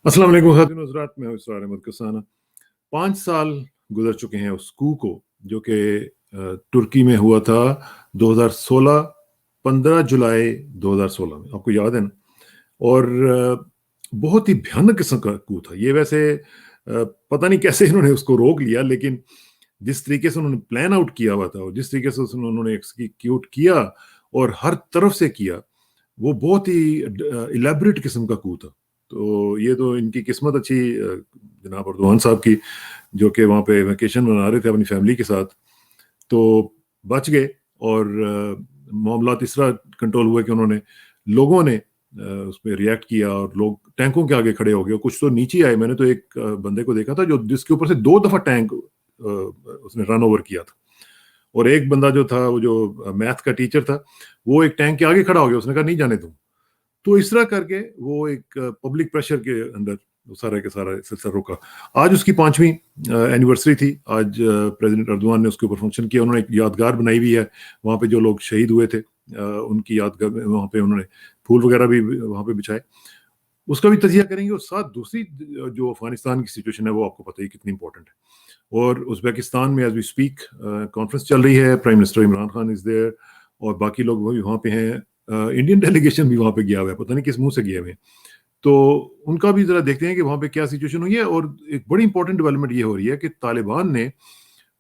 अस्सलाम वालेकुम खातिन हज़रात, मैं हूं इसरार अहमद कसाना। 5 साल गुजर चुके हैं उस कू को, जो कि तुर्की में हुआ था 2016, 15 जुलाई 2016 में, आपको याद है ना? और बहुत ही भयानक किस्म का कू था ये। वैसे पता नहीं कैसे इन्होंने उसको रोक लिया, लेकिन जिस तरीके से उन्होंने प्लान आउट किया हुआ था और जिस तरीके से उन्होंने एक्सिक्यूट किया और हर तरफ से किया, वो बहुत ही इलेबरेट किस्म का कू था। तो ये तो इनकी किस्मत अच्छी, जनाब अर्दवान साहब की, जो कि वहाँ पे वेकेशन मना रहे थे अपनी फैमिली के साथ, तो बच गए। और मामला इस तरह कंट्रोल हुआ कि उन्होंने, लोगों ने उस पर रिएक्ट किया और लोग टैंकों के आगे खड़े हो गए, कुछ तो नीचे आए। मैंने तो एक बंदे को देखा था जो जिसके ऊपर से 2 दफा टैंक उसने रन ओवर किया था। और एक बंदा जो था, वो जो मैथ का टीचर था, वो एक टैंक के आगे खड़ा हो गया, उसने कहा नहीं जाने दूं। तो इस तरह करके वो एक पब्लिक प्रेशर के अंदर वो सारा के सारा सिलसिला रुका। आज उसकी 5वीं एनिवर्सरी थी। आज प्रेसिडेंट अर्दवान ने उसके ऊपर फंक्शन किया, उन्होंने एक यादगार बनाई हुई है वहाँ पे, जो लोग शहीद हुए थे उनकी यादगार में वहाँ पे उन्होंने फूल वगैरह भी वहाँ पे बिछाए। उसका भी तजिया करेंगे। और साथ दूसरी जो अफगानिस्तान की सिचुएशन है, वो आपको पता ही कितनी इंपॉर्टेंट है। और उज़्बेकिस्तान में एज वी स्पीक कॉन्फ्रेंस चल रही है, prime minister Imran Khan is there और बाकी लोग भी वहाँ पे हैं। इंडियन डेलीगेशन भी वहाँ पे गया हुआ है, पता नहीं किस मुंह से गए हुए हैं। तो उनका भी जरा देखते हैं कि वहाँ पे क्या सिचुएशन हुई है। और एक बड़ी इंपॉर्टेंट डेवलपमेंट ये हो रही है कि तालिबान ने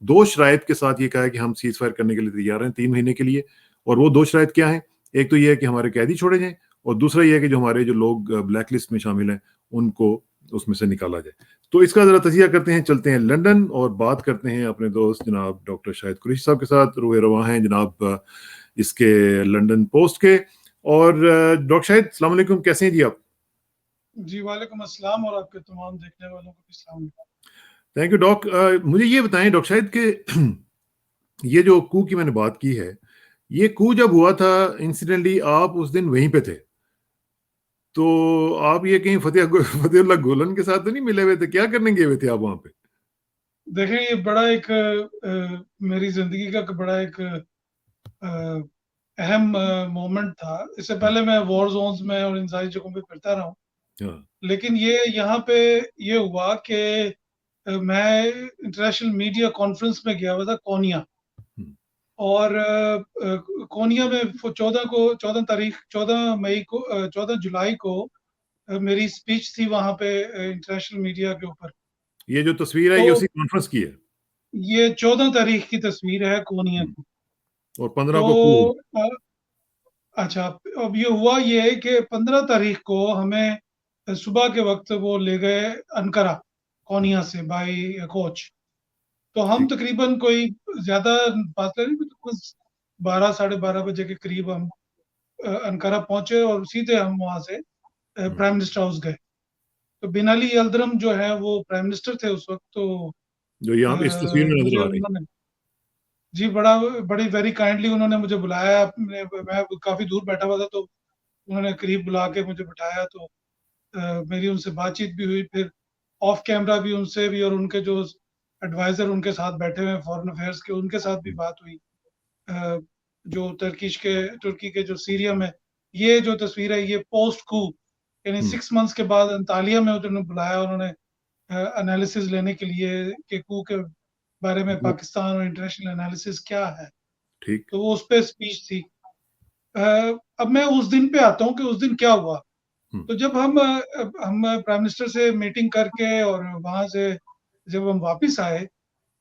2 शराइत के साथ ये कहा है कि हम सीज फायर करने के लिए तैयार हैं 3 महीने के लिए। और वो 2 शराइत क्या है? एक तो ये है कि हमारे कैदी छोड़े जाएं, और दूसरा ये है कि जो हमारे जो लोग ब्लैक लिस्ट में शामिल हैं उनको उसमें से निकाला जाए। तो इसका जरा तजिया करते हैं, चलते हैं लंदन और बात करते हैं अपने दोस्त जनाब डॉक्टर शाहिद कुरैशी साहब के साथ। रूए रवां हैं जनाब इसके लंदन पोस्ट के। और डॉक्टर शाहिद, अस्सलाम वालेकुम, कैसे हैं जी आप? जी वालेकुम अस्सलाम और आपके तमाम देखने वालों को भी सलाम। Thank you doc. मुझे ये बताएं डॉक्टर शाहिद के ये जो कू की मैंने बात की है, ये कू जब हुआ था इंसिडेंटली आप उस दिन वहीं पे थे, तो आप ये कहीं फतेहुल्लाह गोलन के साथ तो नहीं मिले हुए थे? क्या करने गए हुए थे आप वहां पे? देखें, ये बड़ा एक मेरी जिंदगी का बड़ा एक अहम मोमेंट था। इससे पहले मैं वॉर जोन्स में और इन सारी जगहों पे फिरता रहा हूँ, हाँ। लेकिन ये यहाँ पे ये हुआ कि मैं इंटरनेशनल मीडिया कॉन्फ्रेंस में गया हुआ था कोनिया। हम्म। और कोनिया में 14 मई को 14 जुलाई को मेरी स्पीच थी वहाँ पे इंटरनेशनल मीडिया के ऊपर। ये जो तस्वीर है तो ये उसी कॉन्फ्रेंस की है? ये 14 तारीख की तस्वीर है कोनिया हम्म। की। और 15 तो को कू? अच्छा, अब ये हुआ ये है कि 15 तारीख को हमें सुबह के वक्त वो ले गए अनकरा, कोनिया से बाय कोच। तो हम ठीक। तकरीबन कोई ज्यादा फासला नहीं, बस 12 साढ़े 12 बजे के करीब हम अनकरा पहुंचे और सीधे हम वहां से हम्म। प्राइम मिनिस्टर हाउस गए। तो बिनाली यल्दिरम जो है वो प्राइम मिनिस्टर थे उस वक्त। तो जो यहाँ इस तस्वीर में मुझे नजर आ रही। उन्होंने, जी, बड़ी वेरी काइंडली उन्होंने मुझे बुलाया। मैं काफी दूर बैठा हुआ था, तो उन्होंने करीब बुला के मुझे बिठाया। तो मेरी उनसे बातचीत भी हुई, फिर ऑफ कैमरा भी उनसे भी, और उनके जो एडवाइजर उनके साथ बैठे हुए फॉरेन अफेयर्स के, उनके साथ भी बात हुई। अ, जो तुर्की के जो सीरिया में, ये जो तस्वीर है ये पोस्ट कू, यानी हम्म। 6 मंथ्स के बाद अंतालिया में उन्होंने बुलाया, उन्होंने एनालिसिस लेने के लिए कि कू के बारे में वो पाकिस्तान और इंटरनेशनल एनालिसिस क्या है। ठीक। तो वो उस पर स्पीच थी। अ, अब मैं उस दिन पे आता हूँ कि उस दिन क्या हुआ। हम्म। तो जब हम प्राइम मिनिस्टर से मीटिंग करके और वहां से जब हम वापस आए,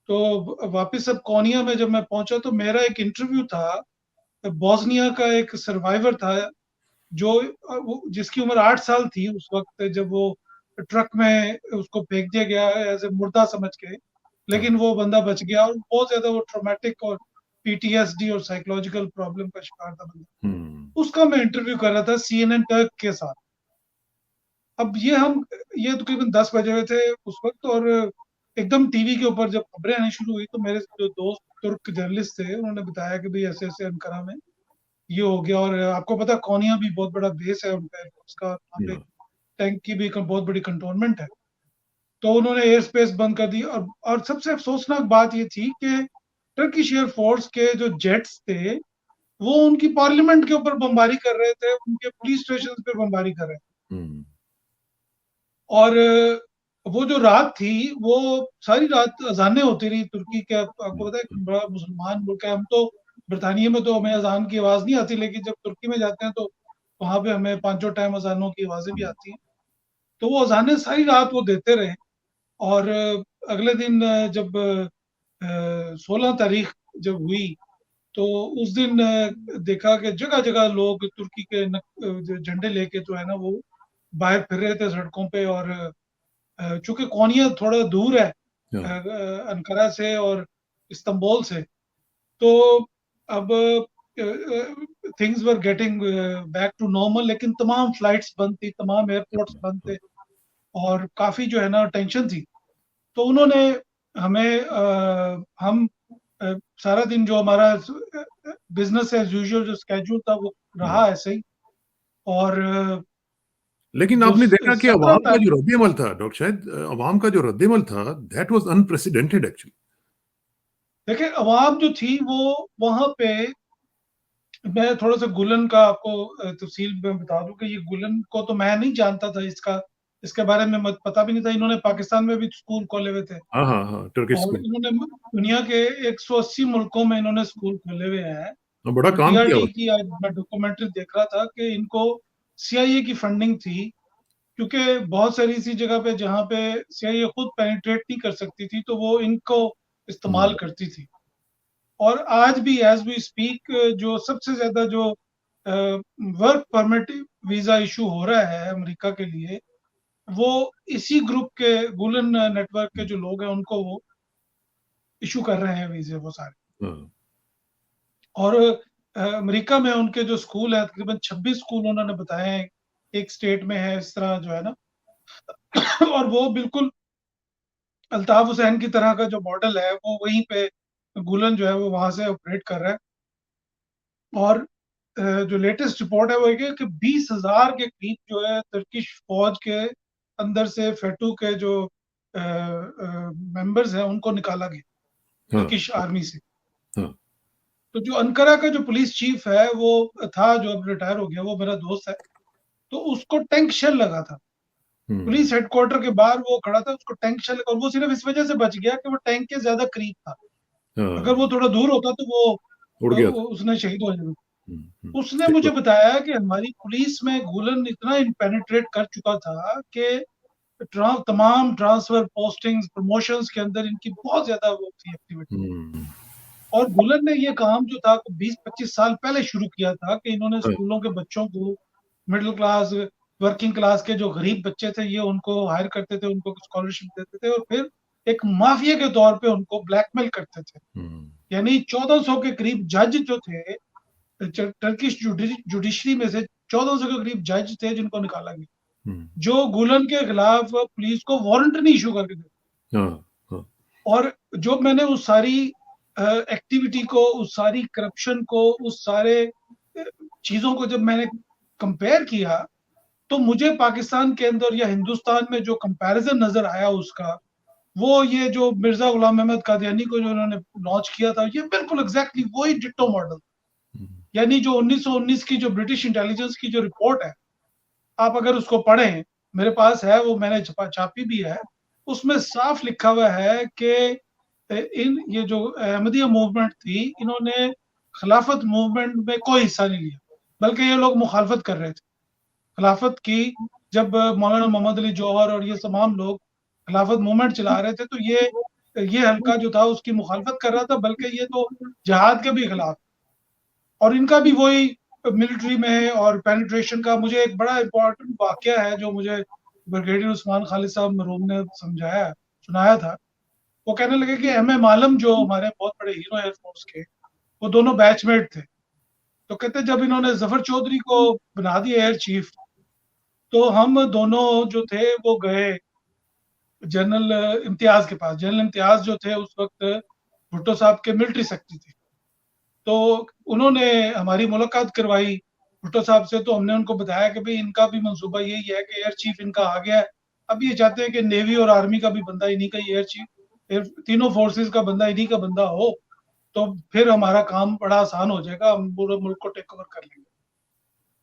तो वापस अब कोनिया में जब मैं पहुंचा तो मेरा एक इंटरव्यू था। बॉस्निया का एक सर्वाइवर था जो जिसकी उम्र 8 साल थी उस वक्त, जब वो ट्रक में उसको फेंक दिया गया एज ए मुर्दा समझ के। हाँ। लेकिन वो बंदा बच गया, और बहुत ज्यादा वो ट्रोमेटिक और पीटीएसडी और साइकोलॉजिकल प्रॉब्लम का शिकार था बंदा। हम्म। उसका मैं इंटरव्यू कर रहा था सीएनएन टर्क के साथ। अब ये तकरीबन 10 बजे हुए थे उस वक्त, और एकदम टीवी के ऊपर जब खबरें आनी शुरू हुई, तो मेरे जो दोस्त तुर्क जर्नलिस्ट थे उन्होंने बताया कि भाई ऐसे ऐसे अनकरा में ये हो गया। और आपको पता कोनिया भी बहुत बड़ा बेस है उनका एयरफोर्स का, वहाँ पे हाँ। टैंक की भी बहुत बड़ी कंटोनमेंट है। तो उन्होंने एयर स्पेस बंद कर दी। और सबसे अफसोसनाक बात ये थी कि टर्किश एयरफोर्स के जो जेट्स थे वो उनकी पार्लियामेंट के ऊपर बमबारी कर रहे थे, उनके पुलिस स्टेशन पे बमबारी कर रहे थे। हम्म। और वो जो रात थी वो सारी रात अजानें होती रही तुर्की के। आपको पता है कि बड़ा मुसलमान मुल्क है। हम तो बरतानिया में तो हमें अजान की आवाज़ नहीं आती, लेकिन जब तुर्की में जाते हैं तो वहाँ पे हमें पाँचों टाइम अजानों की आवाज़ें भी आती हैं। तो वो अजानें सारी रात वो देते रहे। और अगले दिन जब 16 तारीख जब हुई तो उस दिन देखा कि जगह-जगह लोग तुर्की के जो झंडे लेके जो है ना वो बाहर फिर रहे थे सड़कों पे। और चूँकि कोन्या थोड़ा दूर है हाँ, अंकारा से और इस्तांबुल से, तो अब things were getting back to normal, लेकिन तमाम फ्लाइट्स बंद थी, तमाम एयरपोर्ट्स बंद थे और काफ़ी जो है ना टेंशन थी। तो उन्होंने हमें हम सारा दिन जो हमारा बिज़नेस एज़ यूजुअल जो स्केड्यूल था वो हाँ। रहा ऐसे ही। और लेकिन जो आपने देखा कि 17 अवाम का तारीख, जो रद्द-ए-अमल था डॉक्टर शाहिद, अवाम का जो रद्द-ए-अमल था, दैट वाज़ अनप्रेसिडेंटेड एक्चुअली। देखिए अवाम जो थी वो वहाँ पे, मैं थोड़ा-सा गुलन का आपको तफ़सील में बता दूँ कि ये गुलन को तो मैं नहीं जानता था, इसके बारे में मत पता भी नहीं था। इन्होंने पाकिस्तान में भी स्कूल खोले हुए थे हाँ, हाँ, हाँ, टर्किश और स्कूल। इन्होंने दुनिया के 180 मुल्कों में इन्होंने स्कूल खोले हुए हैं। बड़ा और काम किया टीआरटी हुआ। की आज मैं डॉक्यूमेंट्री देख रहा था कि इनको सीआईए की फंडिंग थी, क्योंकि बहुत सारी ऐसी जगह पे जहाँ पे सीआईए खुद पेनिट्रेट नहीं कर सकती थी, तो वो इनको इस्तेमाल हुँ, करती थी। और आज भी एज़ वी स्पीक जो सबसे ज़्यादा जो वर्क परमिट वीज़ा इश्यू हो रहा है अमेरिका के लिए, वो इसी ग्रुप के गुलन नेटवर्क के हुँ, जो लोग हैं उनको वो इश्यू कर रहे हैं वीज़े वो सारे। हाँ, और अमेरिका में उनके जो स्कूल हैं तकरीबन 26 स्कूल उन्होंने बताए हैं, एक स्टेट में है इस तरह जो है ना। और वो बिल्कुल अल्ताफ हुसैन की तरह का जो मॉडल है वो वहीं पे गुलन जो है वो वहाँ से ऑपरेट कर रहा है। और जो लेटेस्ट रिपोर्ट है वो ये है कि 20,000 के करीब जो है तुर्किश फौज के अंदर से फेटू के जो मेंबर्स हैं उनको निकाला गया हाँ, तुर्किश आर्मी से। हाँ, तो जो अंकारा का जो पुलिस चीफ है वो था, जो अब रिटायर हो गया, वो मेरा दोस्त है। तो उसको टैंक शेल लगा था। हुँ, पुलिस हेडक्वार्टर के बाहर वो खड़ा था, उसको टैंक शेल लगा और वो सिर्फ़ इस वज़ह से बच गया कि वो टैंक के ज़्यादा करीब था। अगर हाँ, वो थोड़ा दूर होता तो वो उड़ गया था। उसने शहीद हो जाना। हुँ, हुँ, उसने सही मुझे बात। बताया कि हमारी पुलिस में गुलन इतना पेनिट्रेट कर चुका था कि तमाम ट्रांसफर, पोस्टिंग्स, प्रमोशंस के अंदर इनकी बहुत ज़्यादा वो थी एक्टिविटी। हुँ, और गुलन ने ये काम जो था 20-25 साल पहले शुरू किया था कि इन्होंने हाँ, स्कूलों के बच्चों को, मिडल क्लास, वर्किंग क्लास के जो गरीब बच्चे थे, ये उनको हायर करते थे, उनको स्कॉलरशिप देते थे और फिर एक माफिया के तौर पे उनको ब्लैकमेल करते थे। हुँ, यानी 1400 के करीब जज जो थे, टर्किश जुडिशरी में से 1400 के करीब जज थे जिनको निकाला गया, हुँ, जो गुलन के खिलाफ पुलिस को वारंट नहीं इशू करके देते। हाँ, हाँ, और जो मैंने उस सारी एक्टिविटी को, उस सारी करप्शन को, उस सारे चीज़ों को जब मैंने कंपेयर किया, तो मुझे पाकिस्तान के अंदर या हिंदुस्तान में जो कंपैरिज़न नज़र आया उसका, वो ये जो मिर्ज़ा गुलाम अहमद कादियानी को जो उन्होंने लॉन्च किया था, ये बिल्कुल एग्ज़ैक्टली वही डिट्टो मॉडल। हुँ, यानी जो 1919 की जो ब्रिटिश इंटेलिजेंस की जो रिपोर्ट है, आप अगर उसको पढ़ें, मेरे पास है वो, मैंने छापी भी है। उसमें साफ लिखा हुआ है कि इन ये जो अहमदिया मूवमेंट थी, इन्होंने खिलाफत मूवमेंट में कोई हिस्सा नहीं लिया, बल्कि ये लोग मुखालफत कर रहे थे। खिलाफत की जब मौलाना मोहम्मद अली जौहर और ये तमाम लोग खिलाफत मूवमेंट चला रहे थे, तो ये हल्का जो था उसकी मुखालफत कर रहा था, बल्कि ये तो जिहाद के भी खिलाफ। और इनका भी वही मिलिट्री में और पेनिट्रेशन का। मुझे एक बड़ा इम्पोर्टेंट वाकया है जो मुझे ब्रिगेडियर उस्मान खालिद साहब मरहूम ने सुनाया था। वो कहने लगे कि एम.ए. आलम जो हमारे बहुत बड़े हीरो एयरफोर्स के, वो दोनों बैचमेट थे। तो कहते जब इन्होंने जफर चौधरी को बना दिया एयर चीफ, तो हम दोनों जो थे वो गए जनरल इम्तियाज के पास। जनरल इम्तियाज जो थे उस वक्त भुट्टो साहब के मिलिट्री सेक्रेटरी थे। तो उन्होंने हमारी मुलाकात करवाई भुट्टो साहब से। तो हमने उनको बताया कि भाई इनका भी मंसूबा यही है कि एयर चीफ इनका आ गया है, अब ये चाहते हैं कि नेवी और आर्मी का भी बंदा इन्हीं का ही एयर चीफ, तीनों फोर्सेस का बंदा इन्हीं का बंदा हो, तो फिर हमारा काम बड़ा आसान हो जाएगा, हम पूरे मुल्क को टेक ओवर कर लेंगे।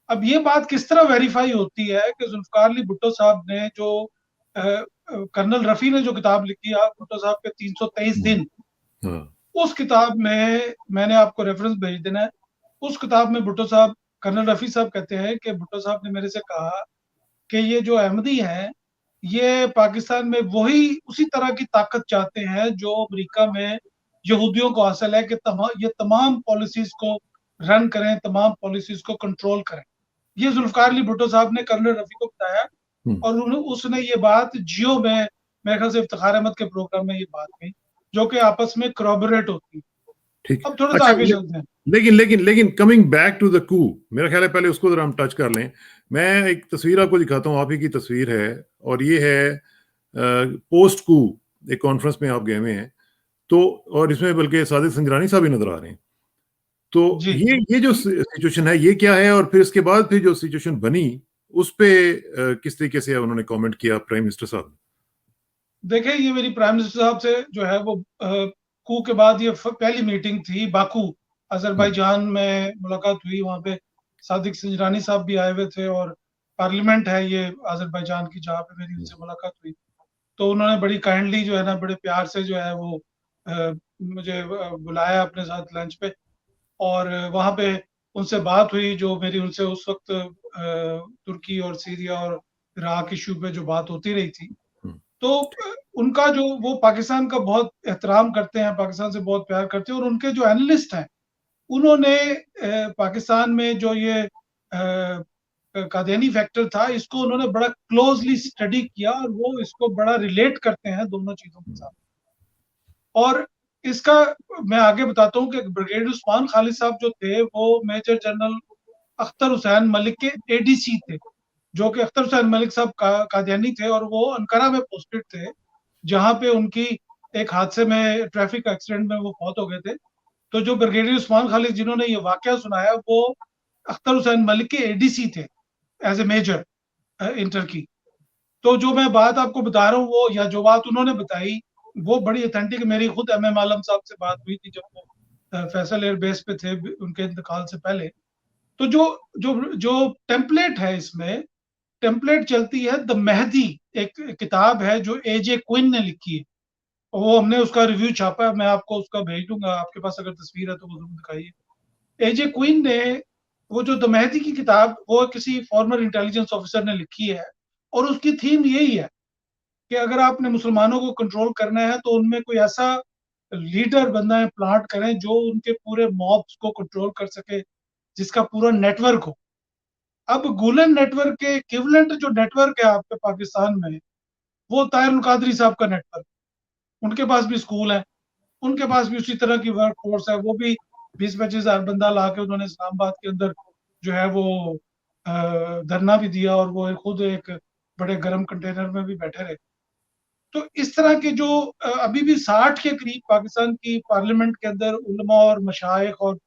अब ये बात किस तरह वेरीफाई होती है कि जुल्फकार अली भुट्टो साहब ने जो कर्नल रफी ने जो किताब लिखी है भुट्टो साहब के 323 दिन, हाँ, उस किताब में मैंने आपको रेफरेंस भेज देना है। उस किताब में भुट्टो साहब, कर्नल रफी साहब कहते हैं कि भुट्टो साहब ने मेरे से कहा कि ये जो अहमदी हैं, ये पाकिस्तान में वही उसी तरह की ताकत चाहते हैं जो अमेरिका में यहूदियों को हासिल है, कि ये तमाम पॉलिसीज को रन करें, तमाम पॉलिसीज को कंट्रोल करें। ये जुल्फकार अली भुट्टो साहब ने कर्नल रफी को बताया, और उसने ये बात जियो में, मेरे ख्याल से इफ्तिखार अहमद के प्रोग्राम में ये बात कही, जो कि आपस में corroborate होती है। ठीक। अब थोड़ा सा अच्छा, आगे चलते हैं। लेकिन कमिंग बैक टू द कू, मेरा ख्याल है पहले उसको जरा हम टच कर लें। मैं एक तस्वीर आपको दिखाता हूँ, आप ही की तस्वीर है, और ये है पोस्ट कू, एक कॉन्फ्रेंस में आप गए हुए हैं, तो और इसमें बल्कि सादिक संजरानी साहब भी नजर आ रहे हैं। तो जी, ये जो सिचुएशन है ये क्या है, और फिर इसके बाद फिर जो सिचुएशन बनी उस पे किस तरीके से उन्होंने कमेंट किया प्राइम मिनिस्टर साहब? देखिए ये मेरी प्राइम मिनिस्टर साहब से जो है वो कू के बाद ये पहली मीटिंग थी बाकू, अजरबैजान में मुलाकात हुई। वहाँ पे सादिक संजरानी साहब भी आए हुए थे, और पार्लियामेंट है ये अजरबैजान की, जहाँ पे मेरी उनसे मुलाकात हुई। तो उन्होंने बड़ी काइंडली जो है ना, बड़े प्यार से जो है वो मुझे बुलाया अपने साथ लंच पे, और वहाँ पे उनसे बात हुई, जो मेरी उनसे उस वक्त तुर्की और सीरिया और इराक इशू पे जो बात होती रही थी। तो उनका जो, वो पाकिस्तान का बहुत एहतराम करते हैं, पाकिस्तान से बहुत प्यार करते हैं, और उनके जो एनालिस्ट हैं उन्होंने पाकिस्तान में जो ये कादियानी फैक्टर था, इसको उन्होंने बड़ा क्लोजली स्टडी किया, और वो इसको बड़ा रिलेट करते हैं दोनों चीजों के साथ। और इसका मैं आगे बताता हूँ कि ब्रिगेडियर उस्मान खालिद साहब जो थे, वो मेजर जनरल अख्तर हुसैन मलिक के एडीसी थे, जो कि अख्तर हुसैन मलिक साहब कादियानी थे, और वो अंकारा में पोस्टेड थे, जहाँ पे उनकी एक हादसे में, ट्रैफिक एक्सीडेंट में वो फौत हो गए थे। तो जो ब्रिगेडियर उस्मान खालिद जिन्होंने ये वाकया सुनाया, वो अख्तर हुसैन मलिक के एडीसी थे as a major in Turkey. तो जो मैं बात आपको बता रहा हूँ, वो, या जो बात उन्होंने बताई, वो बड़ी ऑथेंटिक। मेरी खुद एमएम आलम साहब से बात हुई थी जब वो फैसल एयर बेस पे थे उनके इंतकाल से पहले। तो जो जो जो टेम्पलेट है इसमें, टेम्पलेट चलती है द मेहदी, एक किताब है जो एजे क्विन ने लिखी है, और वो हमने उसका रिव्यू छापा है, मैं आपको उसका भेज दूंगा, आपके पास अगर तस्वीर है तो वो जरूर दिखाइए। एजे क्विन ने वो जो द मेहदी की किताब, वो किसी फॉर्मर इंटेलिजेंस ऑफिसर ने लिखी है, और उसकी थीम यही है कि अगर आपने मुसलमानों को कंट्रोल करना है तो उनमें कोई ऐसा लीडर बनना है, प्लांट करें जो उनके पूरे मॉब्स को कंट्रोल कर सके, जिसका पूरा नेटवर्क हो। अब गुलन नेटवर्क के इक्विवेलेंट जो नेटवर्क है आपके पाकिस्तान में, वो ताहिर अल कादरी साहब का नेटवर्क। उनके पास भी स्कूल है, उनके पास भी उसी तरह की वर्क फोर्स है, वो भी 20-25 हजार बंदा ला के उन्होंने इस्लामाबाद के अंदर जो है वो धरना भी दिया, और वो खुद एक बड़े गर्म कंटेनर में भी बैठे रहे। तो इस तरह के जो अभी भी 60 के करीब पाकिस्तान की पार्लियामेंट के अंदर उलमा और मशाइख और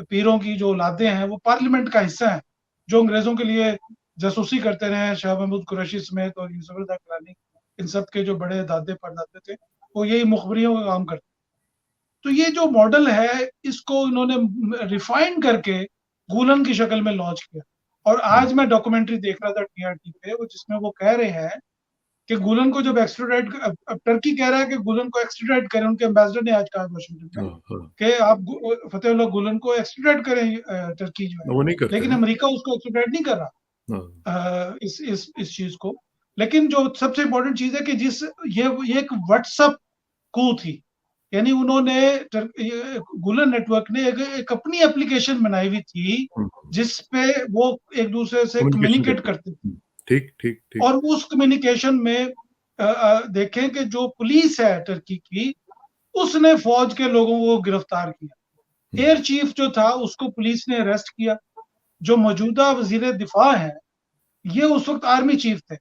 पीरों की जो औलादे हैं, वो पार्लियामेंट का हिस्सा हैं, जो अंग्रेजों के लिए जासूसी करते रहे हैं, शाह महमूद कुरैशी समेत और यूसुफ रज़ा गिलानी, इन सब के जो बड़े दादे परदादे थे, वो यही मुखबरियों का काम करते। तो ये जो मॉडल है, इसको इन्होंने रिफाइन करके गुलन की शक्ल में लॉन्च किया। और आज मैं डॉक्यूमेंट्री देख रहा था टीआरटी पे, वो जिसमें वो कह रहे हैं कि गुलन को जब एक्सट्राडाइट, अब टर्की कह रहा है कि गुलन को एक्सट्राडाइट करें, उनके एम्बेसडर ने आज कहा वाशिंगटन में हाँ, हाँ, कि आप फतेहुल्लाह गुलन को एक्सट्राडाइट करें, टर्की जो है। वो नहीं करते लेकिन ना। अमेरिका उसको एक्सट्राडाइट नहीं कर रहा हाँ, इस चीज को। लेकिन जो सबसे इंपॉर्टेंट चीज है कि ये एक व्हाट्सएप कू थी, यानी उन्होंने गुलन नेटवर्क ने एक अपनी एप्लीकेशन बनाई हुई थी, जिस पे वो एक दूसरे से कम्युनिकेशन कम्युनिकेट करते करते थे। हैं। ठीक, ठीक, ठीक। और उस कम्युनिकेशन में देखें कि जो पुलिस है टर्की की, उसने फौज के लोगों को गिरफ्तार किया। एयर चीफ जो था उसको पुलिस ने अरेस्ट किया। जो मौजूदा वजीर दिफा है, ये उस वक्त आर्मी चीफ थे,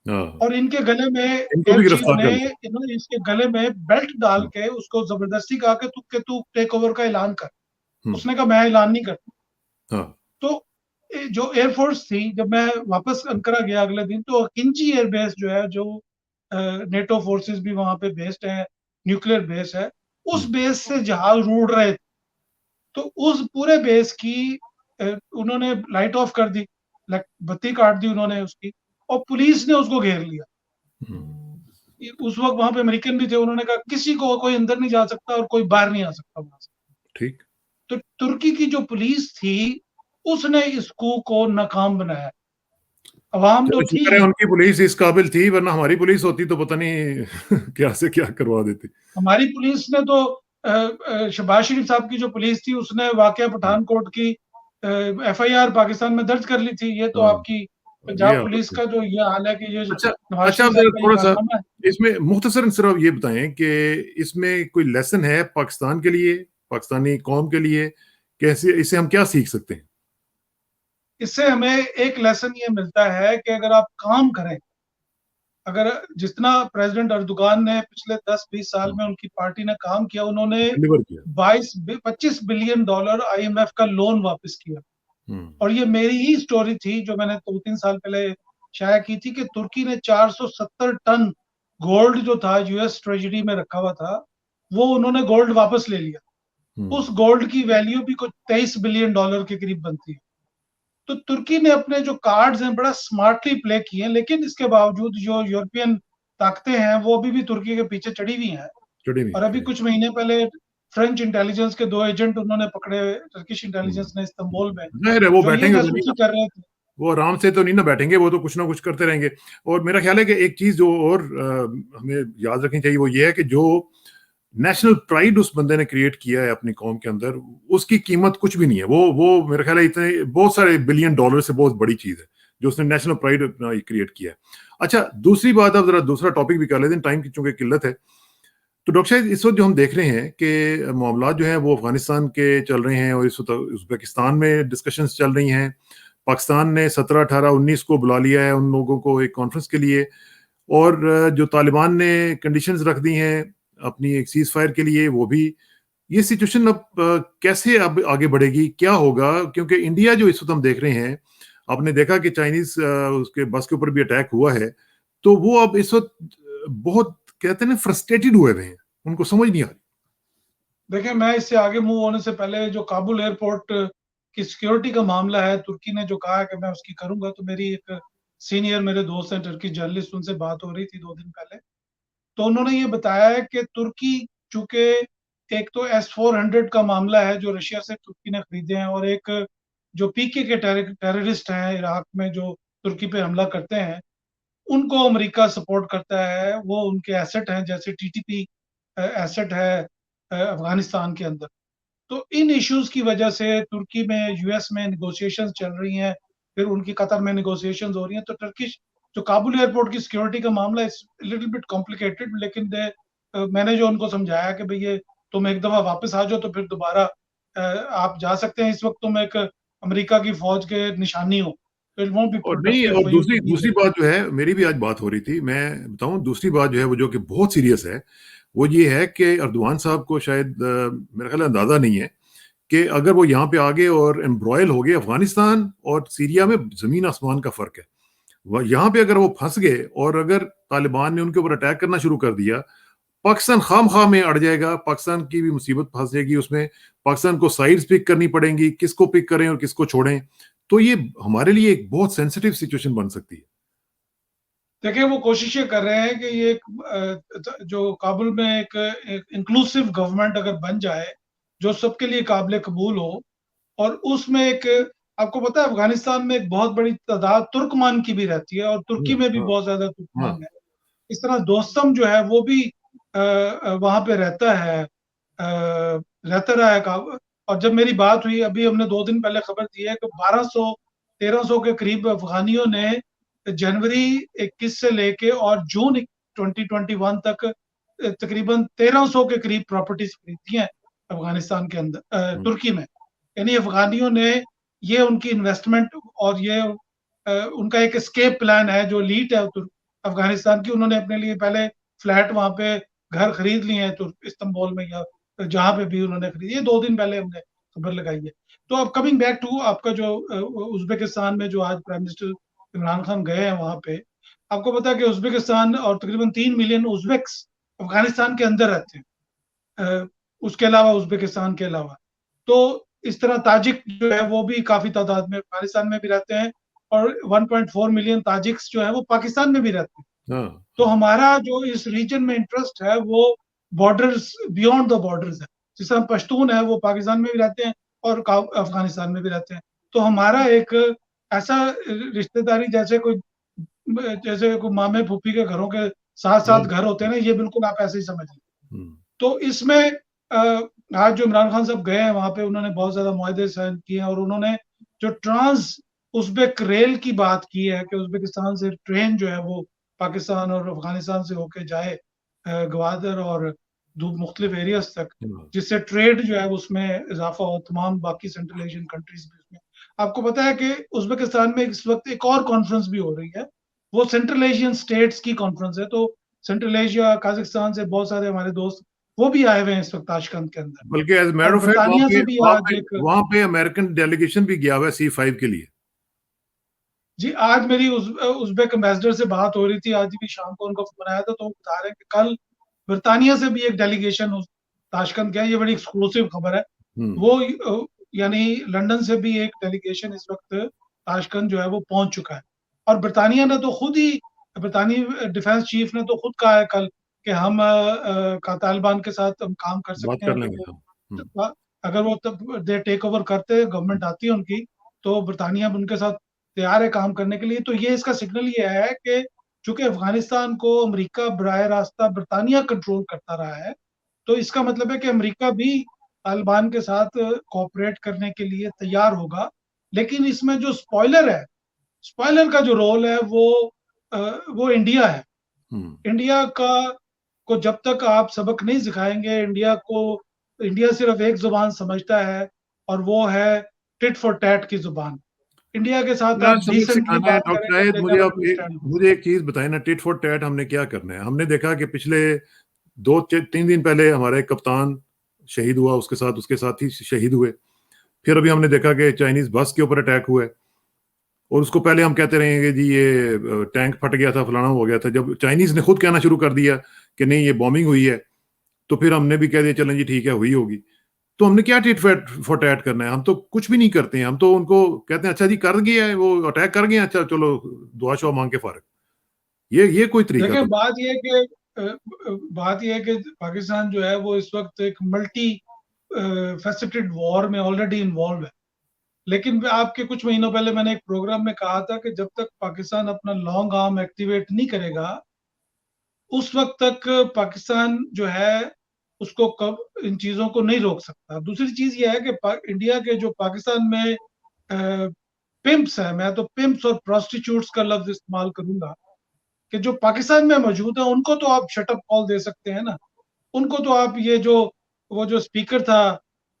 हाँ, और इनके गले में इनको भी एयर चीफ गिरफ्तार ने, कर लिया। इन्होंने इसके गले में बेल्ट डाल के उसको जबरदस्ती कहा कि तू टेक ओवर का ऐलान कर। उसने कहा मैं ऐलान नहीं करता। हाँ, तो जो एयरफोर्स थी, जब मैं वापस अंकारा गया अगले दिन, तो किंची एयरबेस जो है, जो नेटो फोर्सेस भी वहां पे बेस्ड है, न्यूक्लियर बेस है, उस बेस से जहाज उड़ रहे थे। तो उस पूरे बेस की उन्होंने लाइट ऑफ कर दी, बत्ती काट दी उन्होंने उसकी, और पुलिस ने उसको घेर लिया। उस वक्त वहां पे अमेरिकन भी थे, उन्होंने कहा किसी को कोई अंदर नहीं जा सकता और कोई बाहर नहीं आ सकता वहां से। ठीक। तो तुर्की की जो पुलिस थी उसने इस coup को नाकाम बनाया। अवाम तो चलो थी, शुक्र है उनकी पुलिस इस काबिल थी, वरना हमारी पुलिस होती तो पता नहीं क्या से क्या करवा देती। हमारी पुलिस ने तो शहबाज शरीफ साहब की जो पुलिस थी उसने वाकया पठानकोट की FIR पाकिस्तान में दर्ज कर ली थी। ये तो हाँ, आपकी ये पंजाब पुलिस हालत है। का जो ये हाल है कि ये अच्छा, नवाज अच्छा, शरीफ आप साहब जरा का ये थोड़ा सा कारनामा है। इसमें मुख्तसरन सिर्फ ये बताएं कि इसमें कोई लेसन है पाकिस्तान के लिए, पाकिस्तानी कौम के लिए, कैसे इससे हम क्या सीख सकते हैं? इससे हमें एक लेसन ये मिलता है कि अगर आप काम करें, अगर जितना प्रेसिडेंट अर्दोगान ने पिछले 10-20 साल में उनकी पार्टी ने काम किया, उन्होंने डिलीवर किया। 25 बिलियन डॉलर IMF का लोन वापस किया। हम्म। और ये मेरी ही स्टोरी थी जो मैंने 2-3 साल पहले शाया की थी कि तुर्की ने 470 टन गोल्ड जो था US ट्रेजरी में रखा हुआ था, वो उन्होंने गोल्ड वापस ले लिया। उस गोल्ड की वैल्यू भी कुछ 23 बिलियन डॉलर के करीब बनती है। तो तुर्की ने अपने जो कार्ड्स हैं बड़ा स्मार्टली प्ले किए हैं, लेकिन इसके बावजूद जो यूरोपियन ताकतें हैं वो अभी भी तुर्की के पीछे चढ़ी हुई हैं। चढ़ी नहीं और अभी चढ़ी। कुछ महीने पहले फ्रेंच इंटेलिजेंस के 2 एजेंट उन्होंने पकड़े, टर्किश इंटेलिजेंस ने इस्तांबुल में, जाहिर है वो जो ये बैठेंगे तो नहीं जासूसी ना, कर रहे थे। वो आराम से तो नहीं ना बैठेंगे, वो तो कुछ ना कुछ करते रहेंगे। और मेरा ख्याल है कि एक चीज जो और हमें याद रखनी चाहिए वो ये है कि जो नेशनल प्राइड उस बंदे ने क्रिएट किया है अपनी कौम के अंदर, उसकी कीमत कुछ भी नहीं है। वो मेरा ख्याल है इतने बहुत सारे बिलियन डॉलर से बहुत बड़ी चीज है जो उसने नेशनल प्राइड क्रिएट किया है। अच्छा, दूसरी बात, अब जरा दूसरा टॉपिक भी कर लेते हैं, टाइम की चूंकि किल्लत है। तो डॉक्टर साहब, इस वक्त जो हम देख रहे हैं कि मामला जो है वो अफगानिस्तान के चल रहे हैं और इस वक्त उज्बेकिस्तान में डिस्कशंस चल रही हैं। पाकिस्तान ने 17, 18, 19 को बुला लिया है उन लोगों को एक कॉन्फ्रेंस के लिए, और जो तालिबान ने कंडीशंस रख दी हैं अपनी एक सीज फायर के लिए, वो भी। ये सिचुएशन अब कैसे अब आगे बढ़ेगी, क्या होगा? क्योंकि इंडिया जो इस वक्त हम देख रहे हैं, आपने देखा कि चाइनीज उसके बस के ऊपर भी अटैक हुआ है, तो वो अब इस वक्त बहुत कहते हैं ना फ्रस्ट्रेटेड हुए हैं, उनको समझ नहीं आ रही। देखिए, मैं इससे आगे मूव होने से पहले जो काबुल एयरपोर्ट की सिक्योरिटी का मामला है, तुर्की ने जो कहा है कि मैं उसकी करूंगा, तो मेरी एक सीनियर मेरे दोस्त हैं टर्की जर्नलिस्ट, उनसे बात हो रही थी 2 दिन पहले। तो उन्होंने ये बताया है कि तुर्की, चूंकि एक तो S-400 का मामला है जो रशिया से तुर्की ने खरीदे हैं, और एक जो PK के टेररिस्ट हैं इराक में जो तुर्की पे हमला करते हैं, उनको अमेरिका सपोर्ट करता है। वो उनके एसेट हैं, जैसे TTP एसेट है अफगानिस्तान के अंदर। तो इन इश्यूज की वजह से तुर्की में, US में निगोशिएशंस चल रही हैं, फिर उनकी कतर में निगोशिएशंस हो रही हैं। तो टर्किश जो काबुल एयरपोर्ट की सिक्योरिटी का मामला इज लिटिल बिट कॉम्प्लिकेटेड, लेकिन मैंने जो उनको समझाया कि भाई ये तुम एक दफा वापस आ जाओ तो फिर दोबारा आप जा सकते हैं। इस वक्त तुम एक अमेरिका की फौज के निशानी हो, तो इट वोंट बी और नहीं, प्रोडक्टिव और फॉर यू टू दूसरी बी दूसरी देयर। बात जो है, मेरी भी आज बात हो रही थी, मैं बताऊं, दूसरी बात जो है वो जो कि बहुत सीरियस है, वो ये है कि अर्दवान साहब को शायद मेरा ख्याल है अंदाजा नहीं है कि अगर वो यहाँ पे आ गए और एम्ब्रॉयल हो गए, अफगानिस्तान और सीरिया में जमीन आसमान का फर्क है। यहाँ पे अगर वो फंस गए और अगर तालिबान ने उनके ऊपर अटैक करना शुरू कर दिया, पाकिस्तान खाम खा में अड़ जाएगा, पाकिस्तान की भी मुसीबत फंस जाएगी उसमें। पाकिस्तान को साइड्स पिक करनी पड़ेंगी, किसको पिक करें और किसको छोड़ें। तो ये हमारे लिए एक बहुत सेंसिटिव सिचुएशन बन सकती है। देखिए, वो कोशिशें कर रहे हैं कि ये जो काबुल में एक इंक्लूसिव गवर्नमेंट अगर बन जाए जो सबके लिए काबिल कबूल हो, और उसमें एक, आपको पता है अफगानिस्तान में एक बहुत बड़ी तादाद तुर्कमान की भी रहती है, और तुर्की में भी हाँ, बहुत ज्यादा हाँ, तुर्कमान है। इस तरह दोस्तम जो है वो भी वहां पे रहता है, रहता रहा है और जब मेरी बात हुई, अभी हमने 2 दिन पहले खबर दी है कि 1200-1300 के करीब अफगानियों ने जनवरी 21 से लेके और जून 2021 तक तकरीबन 1300 के करीब प्रॉपर्टीज खरीदी हैं अफगानिस्तान के अंदर, तुर्की में। यानी अफगानियों ने, ये उनकी इन्वेस्टमेंट और ये उनका एक स्केप प्लान है जो लीड है अफगानिस्तान की। उन्होंने अपने लिए पहले फ्लैट वहां पे, घर खरीद लिए हैं इस्तांबुल में, या जहां पे भी उन्होंने खरीदी। ये 2 दिन पहले हमने खबर लगाई है। तो अब कमिंग बैक टू आपका जो उज्बेकिस्तान में जो आज प्राइम मिनिस्टर इमरान खान गए हैं वहां पे, आपको पता है कि उज्बेकिस्तान और तकरीबन 3 मिलियन उज्बेक्स अफगानिस्तान के अंदर रहते हैं, उसके अलावा, उज्बेकिस्तान के अलावा। तो इस तरह ताजिक जो है वो भी काफी तादाद में अफगानिस्तान में भी रहते हैं, और 1.4 मिलियन ताजिक्स जो है वो पाकिस्तान में भी रहते हैं। हाँ। तो हमारा जो इस रीजन में इंटरेस्ट है वो बॉर्डर्स, बियॉन्ड द बॉर्डर्स है। जैसे हम पश्तून है वो पाकिस्तान में भी रहते हैं और अफगानिस्तान में भी रहते हैं। तो हमारा एक ऐसा रिश्तेदारी जैसे कोई मामे फूफी के घरों के साथ साथ घर होते हैं ना, ये बिल्कुल आप ऐसे ही समझ लीजिए। तो इसमें आज जो इमरान खान साहब गए हैं वहां पे, उन्होंने बहुत ज्यादा मुआहदे साइन किए हैं और उन्होंने जो ट्रांस उज़्बेक रेल की बात की है कि उज़्बेकिस्तान से ट्रेन जो है वो पाकिस्तान और अफगानिस्तान से होके जाए ग्वादर और मुख्तलिफ एरियाज तक, जिससे ट्रेड जो है उसमें इजाफा हो, तमाम बाकी सेंट्रल एशियन कंट्रीज भी उसमें। आपको पता है कि उज़्बेकिस्तान में इस वक्त एक और कॉन्फ्रेंस भी हो रही है, वो सेंट्रल एशियन स्टेट्स की कॉन्फ्रेंस है। तो सेंट्रल एशिया, काजाकिस्तान से बहुत सारे हमारे दोस्त वो भी आए हुए हैं इस वक्त ताशकंद के अंदर। बल्कि एज मैटर और ऑफ फैक्ट बरतानिया से भी आज एक, वहां पे अमेरिकन डेलीगेशन भी गया हुआ है C5 के लिए। जी आज मेरी उज़्बेक एम्बेसडर से बात हो रही थी, आज भी शाम को उनको फोन आया था, तो वो बता रहे हैं कि कल बरतानिया से भी एक डेलीगेशन ताशकंद गया। ये बड़ी एक्सक्लूसिव खबर है। वो यानी लंदन से भी एक डेलीगेशन इस वक्त ताशकंद जो है वो पहुंच चुका है। और बरतानिया ने तो खुद ही, बरतानी डिफेंस चीफ ने तो खुद कहा है कल कि हम तालिबान के साथ हम काम कर बात सकते हैं कर अगर लेंगे हम। वो, अगर वो तब दे टेक ओवर करते, गवर्नमेंट आती है उनकी, तो बरतानिया उनके साथ तैयार है काम करने के लिए। तो ये इसका सिग्नल ये है कि चूंकि अफगानिस्तान को अमेरिका बराह रास्ता बरतानिया कंट्रोल करता रहा है, तो इसका मतलब है कि अमेरिका भी तालिबान के साथ कोऑपरेट करने के लिए तैयार होगा। लेकिन इसमें जो स्पॉइलर है, स्पॉइलर का जो रोल है वो इंडिया है। इंडिया का को जब तक आप सबक नहीं सिखाएंगे इंडिया को, इंडिया सिर्फ एक जुबान समझता है और वो है टिट फॉर टैट की जुबान। इंडिया के साथ क्या आप सबक डिसेंटली सिखाना है बात करें, डॉक्टर तब शाहिद? जाके मुझे आप आप अंडरस्टैंड। मुझे एक चीज बताएं ना, टिट फॉर टैट हमने क्या करना है? हमने देखा कि पिछले 2-3 दिन पहले हमारे कप्तान शहीद हुआ, उसके साथ ही शहीद हुए। फिर अभी हमने देखा कि चाइनीज बस के ऊपर अटैक हुआ है, और उसको पहले हम कहते रहे कि जी ये टैंक फट गया था, फलाना हो गया था। जब चाइनीज ने खुद कहना शुरू कर दिया कि नहीं ये बॉम्बिंग हुई है, तो फिर हमने भी कह दिया चलें जी ठीक है, हुई होगी। तो हमने क्या टिट फॉर टैट करना है? हम तो कुछ भी नहीं करते हैं। हम तो उनको कहते हैं अच्छा जी कर गया है, वो अटैक कर गए, अच्छा चलो दुआ शुआ मांग के फारग। ये कोई तरीका देखिए तो? बात यह है कि पाकिस्तान जो है वो इस वक्त एक मल्टी फेसेटेड वॉर में ऑलरेडी इन्वॉल्व है। लेकिन आपके कुछ महीनों पहले मैंने एक प्रोग्राम में कहा था कि जब तक पाकिस्तान अपना लॉन्ग आर्म एक्टिवेट नहीं करेगा, उस वक्त तक पाकिस्तान जो है उसको कब इन चीजों को नहीं रोक सकता। दूसरी चीज ये है कि इंडिया के जो पाकिस्तान में पिम्प्स है, मैं तो पिम्प्स और प्रोस्टिट्यूट्स का लफ्ज इस्तेमाल करूंगा, कि जो पाकिस्तान में मौजूद है उनको तो आप शटअप कॉल दे सकते हैं ना। उनको तो आप ये जो वो जो स्पीकर था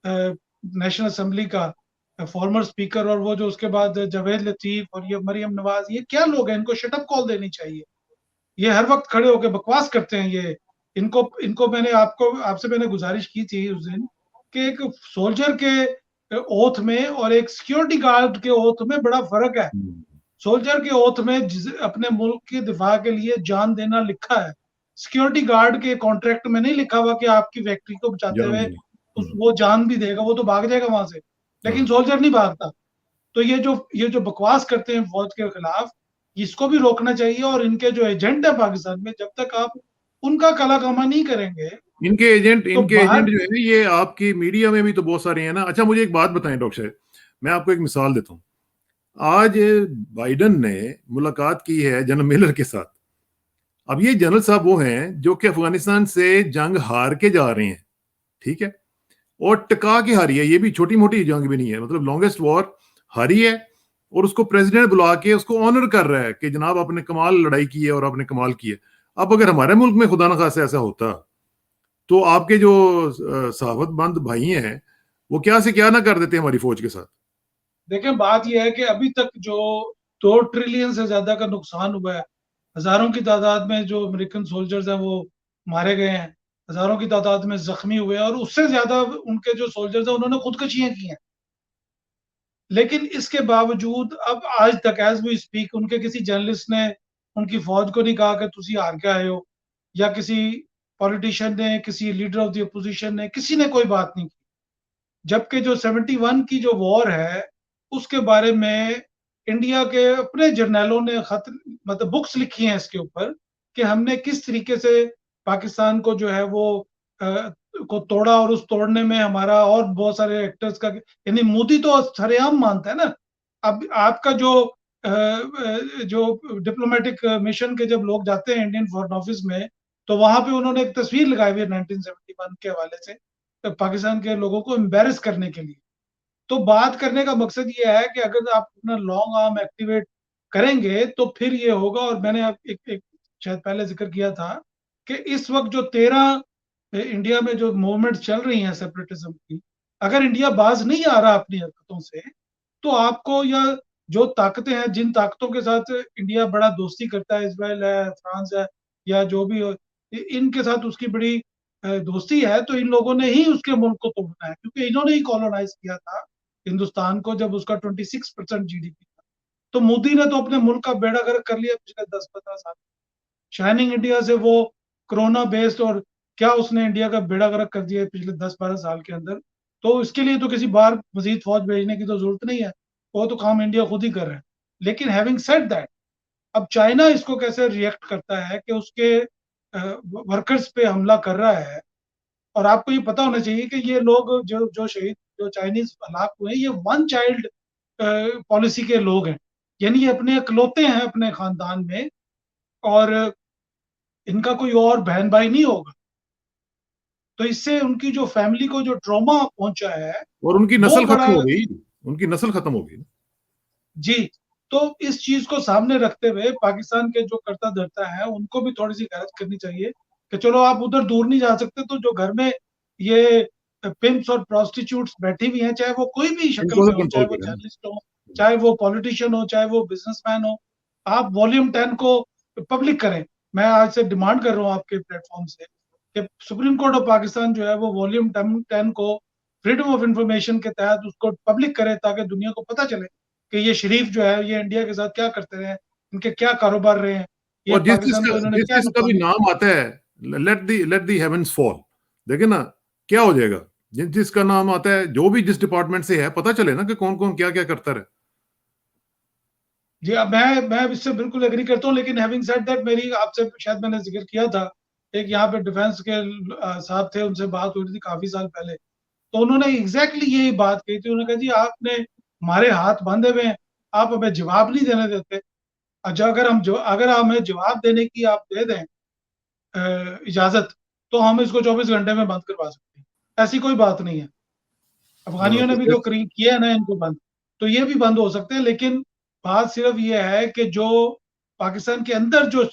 नेशनल असेंबली का, फॉर्मर स्पीकर, और वो जो उसके बाद जावेद लतीफ और ये मरियम नवाज, ये क्या लोग हैं? इनको शटअप कॉल देनी चाहिए। ये हर वक्त खड़े होकर बकवास करते हैं। ये इनको इनको मैंने आपसे मैंने गुजारिश की थी उस दिन कि एक सोल्जर के ओथ में और एक सिक्योरिटी गार्ड के ओथ में बड़ा फर्क है। सोल्जर के ओथ में अपने मुल्क के दिफा के लिए जान देना लिखा है। सिक्योरिटी गार्ड के कॉन्ट्रैक्ट में नहीं लिखा हुआ कि आपकी फैक्ट्री को बचाते जान हुए देनी। वो जान भी देगा, वो तो भाग जाएगा वहां से, लेकिन हाँ। सोल्जर नहीं भागता। तो ये जो बकवास करते हैं फौज के खिलाफ, इसको भी रोकना चाहिए। और इनके जो एजेंट है पाकिस्तान में, जब तक आप उनका कलाकमा नहीं करेंगे इनके एजेंट तो बाहर। जो है ये आपकी मीडिया में भी तो बहुत सारे हैं ना। अच्छा मुझे एक बात बताएं डॉक्टर साहब, मैं आपको एक मिसाल देता हूँ। आज बाइडन ने मुलाकात की है जनरल मिलर के साथ। अब ये जनरल साहब वो हैं जो कि अफगानिस्तान से जंग हार के जा रहे हैं, ठीक है, और टिका के हारी है। ये भी छोटी मोटी जंग भी नहीं है, मतलब लॉन्गेस्ट वॉर हारी है। और उसको प्रेसिडेंट बुला के उसको ऑनर कर रहा है कि जनाब आपने कमाल लड़ाई की है और आपने कमाल की है। अब अगर हमारे मुल्क में खुदा न खास्ता ऐसा होता, तो आपके जो साहबतमंद भाई हैं वो क्या से क्या ना कर देते हमारी फौज के साथ। देखें, बात यह है कि अभी तक जो 2 ट्रिलियन से ज्यादा का नुकसान हुआ है, हजारों की तादाद में जो अमेरिकन सोल्जर्स हैं वो मारे गए हैं, हजारों की तादाद में जख्मी हुए हैं, और उससे ज्यादा उनके जो सोल्जर्स हैं उन्होंने खुदकुशियां की हैं। लेकिन इसके बावजूद अब आज तक एज वी स्पीक उनके किसी जर्नलिस्ट ने उनकी फौज को नहीं कहा कि तुसी हार के आए हो, या किसी पॉलिटिशियन ने, किसी लीडर ऑफ द अपोजिशन ने, किसी ने कोई बात नहीं की। जबकि जो 71 की जो वॉर है उसके बारे में इंडिया के अपने जर्नलों ने खत, मतलब बुक्स लिखी हैं इसके ऊपर, कि हमने किस तरीके से पाकिस्तान को जो है वो को तोड़ा, और उस तोड़ने में हमारा और बहुत सारे एक्टर्स का, यानी मोदी तो सरेआम मानता है ना। अब आपका जो डिप्लोमेटिक मिशन के जब लोग जाते हैं इंडियन फॉरेन ऑफिस में, तो वहां पे उन्होंने एक तस्वीर लगाई हुई है 1971 के हवाले से, तो पाकिस्तान के लोगों को एम्बेरस करने के लिए। तो बात करने का मकसद ये है कि अगर आप अपना लॉन्ग आर्म एक्टिवेट करेंगे तो फिर ये होगा। और मैंने अब एक शायद पहले जिक्र किया था कि इस वक्त जो 13 इंडिया में जो मूवमेंट चल रही हैं सेपरेटिज्म की, अगर इंडिया बाज नहीं आ रहा अपनी हरकतों से, तो आपको, या जो ताकतें हैं, जिन ताकतों के साथ इंडिया बड़ा दोस्ती करता है, इजराइल है, फ्रांस है, या जो भी हो, इनके साथ उसकी बड़ी दोस्ती है, तो इन लोगों ने ही उसके मुल्क को तोड़ना है, क्योंकि इन्होंने ही कॉलोनाइज किया था हिंदुस्तान को जब उसका 26% जीडीपी था। तो मोदी ने तो अपने मुल्क का बेड़ा गर्क कर लिया पिछले 10-15 साल। शाइनिंग इंडिया से वो कोरोना बेस्ड, और क्या उसने इंडिया का बेड़ा गर्क कर दिया पिछले 10-12 साल के अंदर। तो इसके लिए तो किसी बाहर मजीद फौज भेजने की तो जरूरत नहीं है, वो तो काम इंडिया खुद ही कर रहा है। लेकिन हैविंग सेड दैट, अब चाइना इसको कैसे रिएक्ट करता है कि उसके वर्कर्स पे हमला कर रहा है। और आपको ये पता होना चाहिए कि ये लोग जो शहीद, जो चाइनीज हलाक हुए, ये वन चाइल्ड पॉलिसी के लोग हैं, यानी ये अपने इकलौते हैं अपने खानदान में, और इनका कोई और बहन भाई नहीं होगा। तो इससे उनकी जो फैमिली को जो ट्रॉमा पहुंचा है, और उनकी वो नस्ल बड़ा, खत्म हो गई, उनकी नस्ल खत्म हो गई। जी। तो इस चीज को सामने रखते हुए पाकिस्तान के जो करता धरता है, उनको भी थोड़ी सी गैरत करनी चाहिए कि चलो आप उधर दूर नहीं जा सकते, तो जो घर में ये पिम्प्स और प्रोस्टिट्यूट्स बैठी हुई हैं, चाहे वो कोई भी शक्ल इनको में तो हो, चाहे कंट्रोल वो करें। जर्नलिस्ट हो, चाहे वो पॉलिटिशियन हो, चाहे वो बिजनेसमैन हो, आप वॉल्यूम 10 को पब्लिक करें। मैं आज से डिमांड कर रहा हूँ आपके प्लेटफॉर्म से कि सुप्रीम कोर्ट ऑफ पाकिस्तान जो है वो वॉल्यूम 10 को फ्रीडम ऑफ इंफॉर्मेशन के तहत उसको पब्लिक करे, ताकि दुनिया को पता चले कि ये शरीफ जो है ये इंडिया के साथ क्या करते रहे हैं, इनके क्या कारोबार रहे हैं, ये और पाकिस्तान को इन्होंने जिस क्या जिसका भी नुकसान। नाम आता है, लेट दी हेवंस फॉल। देखे ना क्या हो जाएगा, जिसका नाम आता है, जो भी जिस डिपार्टमेंट से है, पता चले ना कि कौन कौन क्या क्या करता रहे। जी, अब मैं इससे बिल्कुल एग्री करता हूँ, लेकिन हैविंग सेड दैट, मेरी आपसे शायद मैंने जिक्र किया था, एक यहाँ पे डिफेंस के साहब थे, उनसे बात हुई थी काफी साल पहले, तो उन्होंने एग्जैक्टली यही बात कही थी। उन्होंने कहा जी आपने हमारे हाथ बांधे हुए हैं, आप हमें जवाब नहीं देने देते। अच्छा, अगर हमें जवाब देने की आप दे दें इजाजत, तो हम इसको 24 घंटे में बंद करवा सकते हैं, ऐसी कोई बात नहीं है। अफगानियों ने तो भी तो किया है ना इनको बंद, तो ये भी बंद हो सकते हैं। लेकिन बात सिर्फ ये है कि जो पाकिस्तान के अंदर जो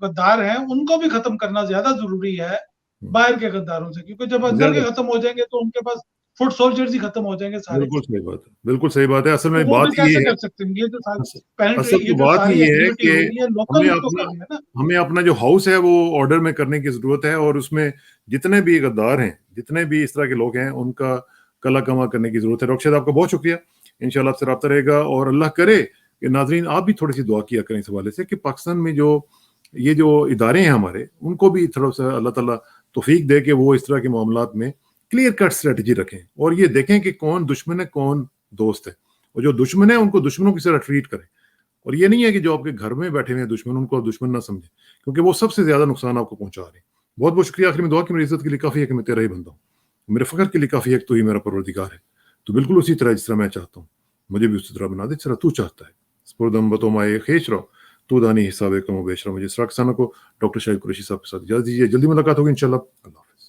गद्दार हैं, उनको भी खत्म करना ज्यादा जरूरी है बाहर के गद्दारों से, क्योंकि जब अंदर के ज्यादा, खत्म हो जाएंगे तो उनके पास फुट सोल्जर्स ही खत्म हो जाएंगे सारे। बिल्कुल सही बात है, बिल्कुल सही बात है। असल तो में वो बात फिर ये कैसे है, कर सकते हैं, ये जो असल ये तो जो बात सारी ये है एक्टिविटी कि हो रही है, लोकल उसको करनी है ना। हमें अपना जो हाउस है वो ऑर्डर में करने की जरूरत है, और उसमें जितने भी गद्दार हैं, जितने भी इस तरह के लोग हैं, उनका कला कमा करने की जरूरत है। डॉक्टर साहब आपका बहुत शुक्रिया, इंशाल्लाह आपसे रब्ता रहेगा, और अल्लाह करे कि नाजरीन आप भी थोड़ी सी दुआ किया करें इस हवाले से कि पाकिस्तान में ये जो इदारे हैं हमारे, उनको भी थोड़ा सा अल्लाह ताला तौफीक दे कि वो इस तरह के मामलात में क्लियर कट स्ट्रेटजी रखें, और ये देखें कि कौन दुश्मन है कौन दोस्त है, और जो दुश्मन है उनको दुश्मनों की तरह ट्रीट करें। और ये नहीं है कि जो आपके घर में बैठे हुए हैं दुश्मन, उनको दुश्मन ना समझे, क्योंकि वो सबसे ज्यादा नुकसान आपको पहुंचा रहे हैं। बहुत बहुत शुक्रिया। आखिर में दुआ की मेरी इज्जत के लिए काफी है कि मैं तेरा ही बंदा हूँ, मेरे फख्र के लिए काफी है कि तू ही मेरा परवरदिगार है। तो बिल्कुल उसी तरह जिस तरह मैं चाहता हूँ, मुझे भी उसी तरह बना दे जिस तरह तू चाहता है। स्पुरदम बतोमाए खेच रहो तू दानी हिसाब कमो बेच रहा। मुझे इसरा किसानों को डॉक्टर शाहिद कुरैशी साहब के साथ इजाजत दीजिए। जल्दी मुलाकात होगी इंशाल्लाह। अल्लाह हाफिज।